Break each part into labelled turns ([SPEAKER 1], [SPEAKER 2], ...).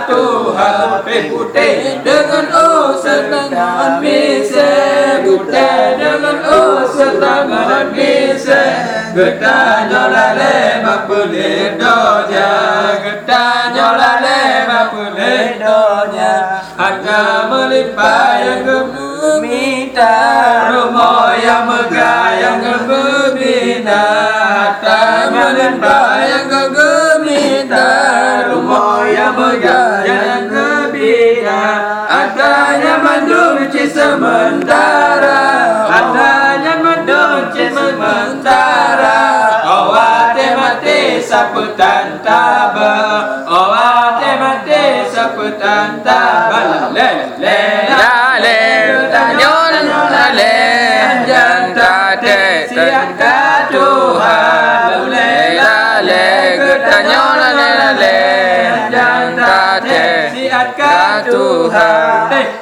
[SPEAKER 1] Tuhan putih dengan O setengah mise, putih dengan O setengah mise. Getanya lale bapulit donya, getanya lale bapulit donya. Harga melimpah yang meminta, rumah yang megah yang berbina. Harta melimpah yang geminta, rumah yang megah yang berbina. Adanya menduci sementara, adanya menduci sementara. Awate mati saputan taba, awate mati saputan taba. Le le le tanyon le janta te siat Tuhan. Le le tanyon le janta te siat Tuhan.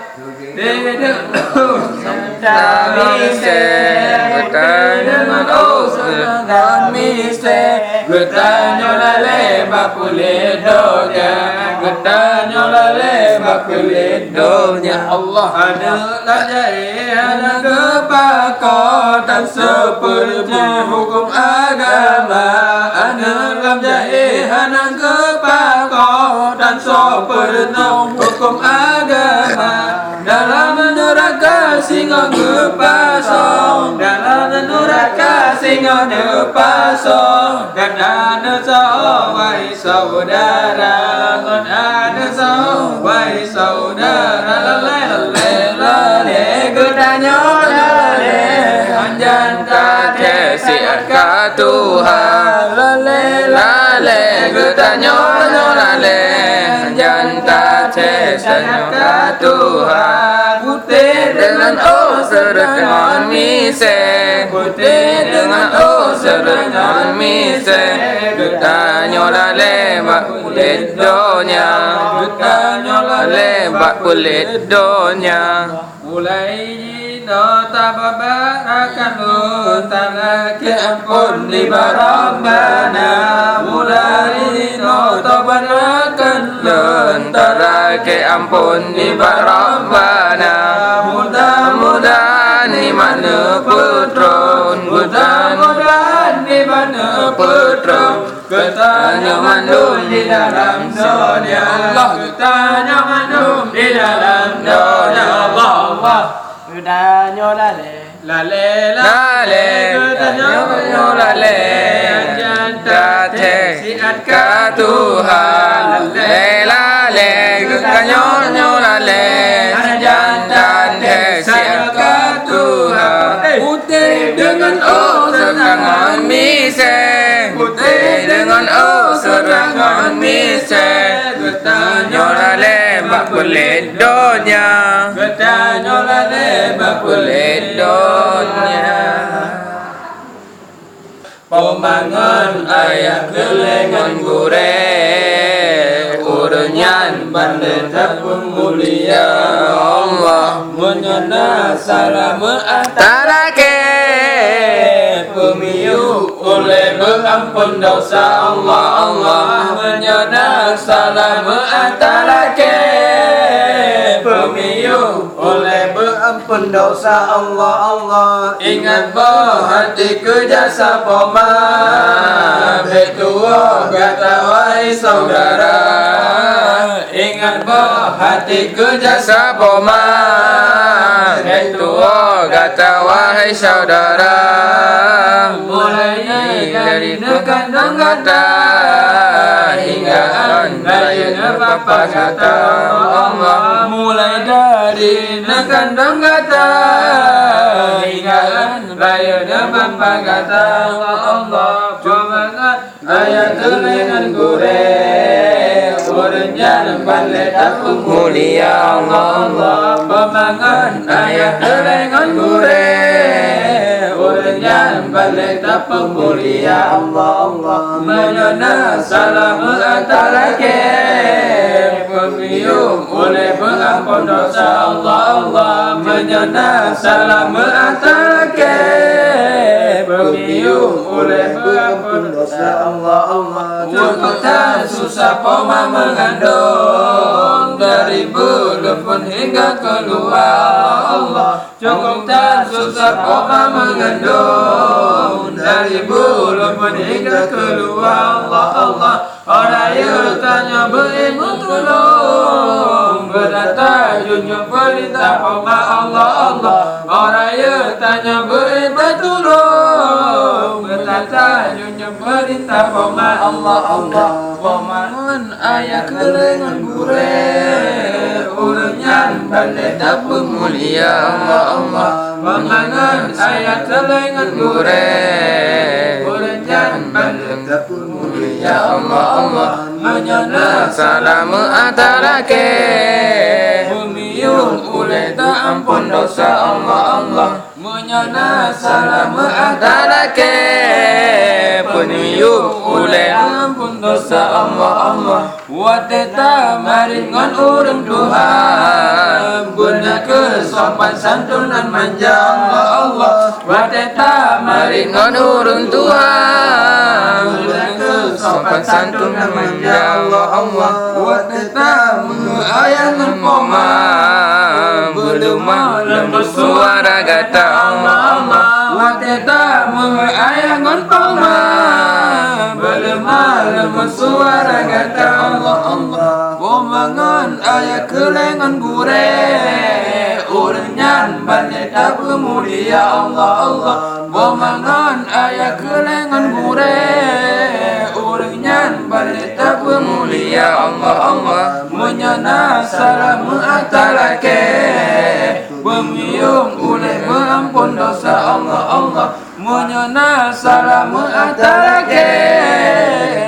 [SPEAKER 1] Dengan O setengah mise, getanya lale bapulit donya, getanya lale bapulit donya. Allah ada tajai ada kepakotan seperti hukum agama, ada tajai ada kepakotan seperti hukum agama. Dalam neraka singa ngepasong, dalam neraka singa ngepasong. Dan ada sawai saudara, dan ada sawai saudara. Lale lale lale gedanya lale, anjan kate siat ka Tuhan. Lale lale gedanya lale, anjan kate siat ka Tuhan. Putih dengan O setengah mise, putih dengan O setengah mise. Getanya lale bapulit donya, getanya lale bapulit donya. Mulai nota babarakan utara ke ampun liba Rabbana. Mulai nota babarakan utara ke ampun liba Rabbana. Mudah-mudahan iman putron, mudah-mudahan iman putron. Getanya mandum di dalam dunia, Allah getanya mandum di dalam dunia. Allah Allah. Getanya lale lale lale, getanya lale janta te siat ka Tuhan. Lale lale getanya lale janta te siat ka Tuhan. Putih dengan O setengah mise, putih dengan O setengah mise. Getanya lale bapulit donya, getanya lale bapulit donya. Pemangan ayah kelengan gure, urenyan bandeta pemulia. Allah menyana salam antara ke pemiu oleh berampun dosa. Allah Allah menyana salam antara ke pemiu oleh berampun dosa. Allah Allah ingat hati ke jasa poma, betua kata wahai saudara. Ingat hati ke jasa poma, betua kata wahai saudara. Mulai dari nekandang kata hingga raya bapa kata Allah. Mulai dari nekandang kata hingga raya bapa kata Allah. Pemangan ayat kelengan gure, urenyan bandeta pemulia. Allah Allah. Pemangan ayat kelengan gure, urenyan bandeta pemulia. Allah Allah menyana salam antara ke pemiu oleh pengampun dosa. Allah Allah menyana salam antara ke pemiu oleh pengampun dosa. Allah Allah. Cukup tak susah poma mengandung, dari belum pun hingga keluar Allah. Cukup dan susah koma mengandung dari belum pun hingga keluar Allah Allah. Orang yang tanya berilmu tolong berdata junjung perintah koma Allah Allah. Orang yang tanya berilmu tolong berdata junjung perintah koma Allah Allah. Pamangan ayah kelengan gure urenyan balik tak pemulia Allah Allah. Pamangan ayah kelengan gure urenyan balik tak pemulia Allah Allah. Menyana salam antara ke Bumiung uleh tak ampun dosa Allah Allah. Menyana salam antara ke Bumiung uleh ampun dosa Allah Allah. Wateta maringan urang Tuhan guna kesopan santun dan manja Allah Allah. Wateta maringan urang Tuhan guna kesopan santun dan manja Allah Allah. Wateta mengayangan koma belum lembut suara kata Allah Allah. Wateta mengayangan koma belum lembut suara kata Allah Allah. Bomangan ayah kelengan gure urenyan balik tak pemulia Allah Allah. Bomangan ayah kelengan gure urenyan balik tak pemulia Allah Allah. Menyana salam antara ke Bemiung uleh berampun dosa Allah Allah. Menyana salam antara ke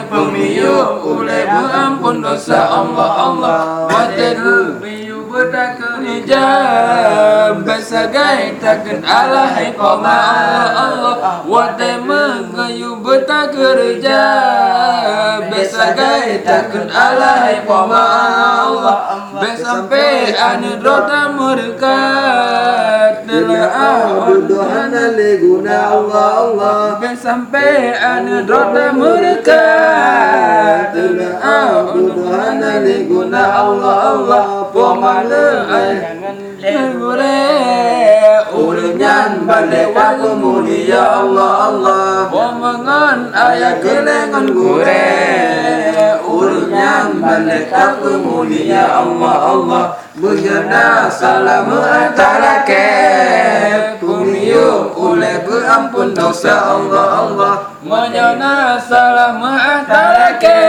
[SPEAKER 1] Bemiung uleh berampun dosa Allah Allah. Watedu biu bertakun hijab Basagai takkan alahai koma Allah Allah. Wate mengayu bertakun hijab Basagai takkan alahai koma Allah. Besampai ane rota mereka telah
[SPEAKER 2] Dohan guna Allah Allah.
[SPEAKER 1] Besampai ane rota mereka telah Dohan guna Allah Allah. Pomale ayangan legure urenyan balik waktu mulia Allah Allah. Pomangan ayah kelengan gure urenyan balik waktu mulia Allah Allah. Menyana salam antara ke Bumiung uleh berampun dosa Allah Allah. Menyana salam antara ke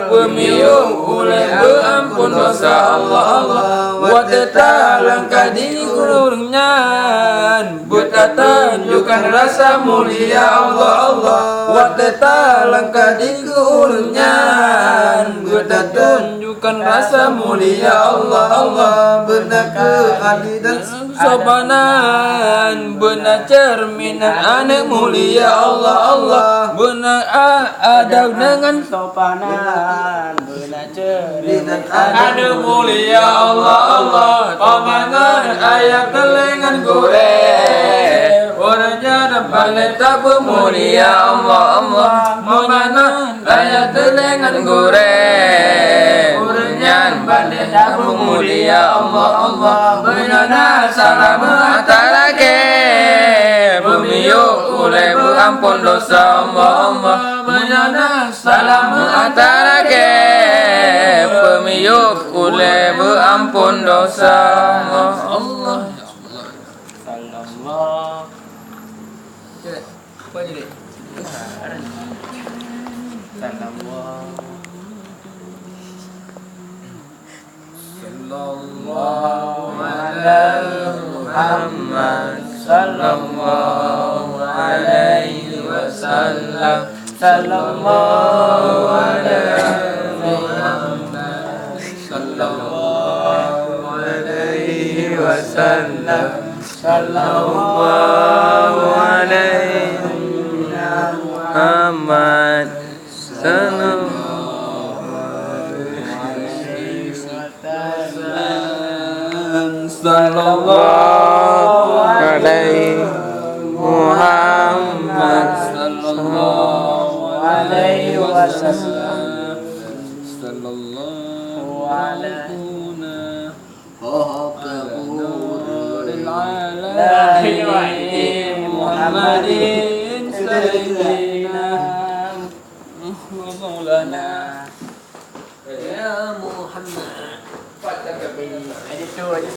[SPEAKER 1] Bumiung uleh berampun dosa Allah Allah. Wateta langkah di kurungan Betata tunjukkan rasa mulia Allah Allah. Wateta langkah di kurungan Betata tunjukkan rasa mulia Allah Allah. Benar keadil dan sopanan benar cerminan anak mulia Allah Allah. Benar adab dengan sopanan benar cerminan anak mulia Allah Allah. Pamangan ayah kelengan gure orangnya balik tak pemulia Allah Allah. Pamangan ayah kelengan gure balik tak pemulia Allah Allah. Benar salam antara ke Bemiung uleh berampun dosa Allah Allah. Benar salam antara ke Bemiung uleh berampun dosa Allah Allah. Sallallahu. Apa jadi? Sallallahu. Sallallahu alaihi Muhammad sallallahu alaihi wasallam. Sallallahu alaihi Muhammad sallallahu alaihi wasallam. Sallallahu alaihi Muhammad sallallahu sallallahu alaihi Muhammad sallallahu alaihi wasallam. Sallallahu على
[SPEAKER 2] فوق
[SPEAKER 1] نور العالمين محمد سيدنا مولانا
[SPEAKER 2] يا محمد.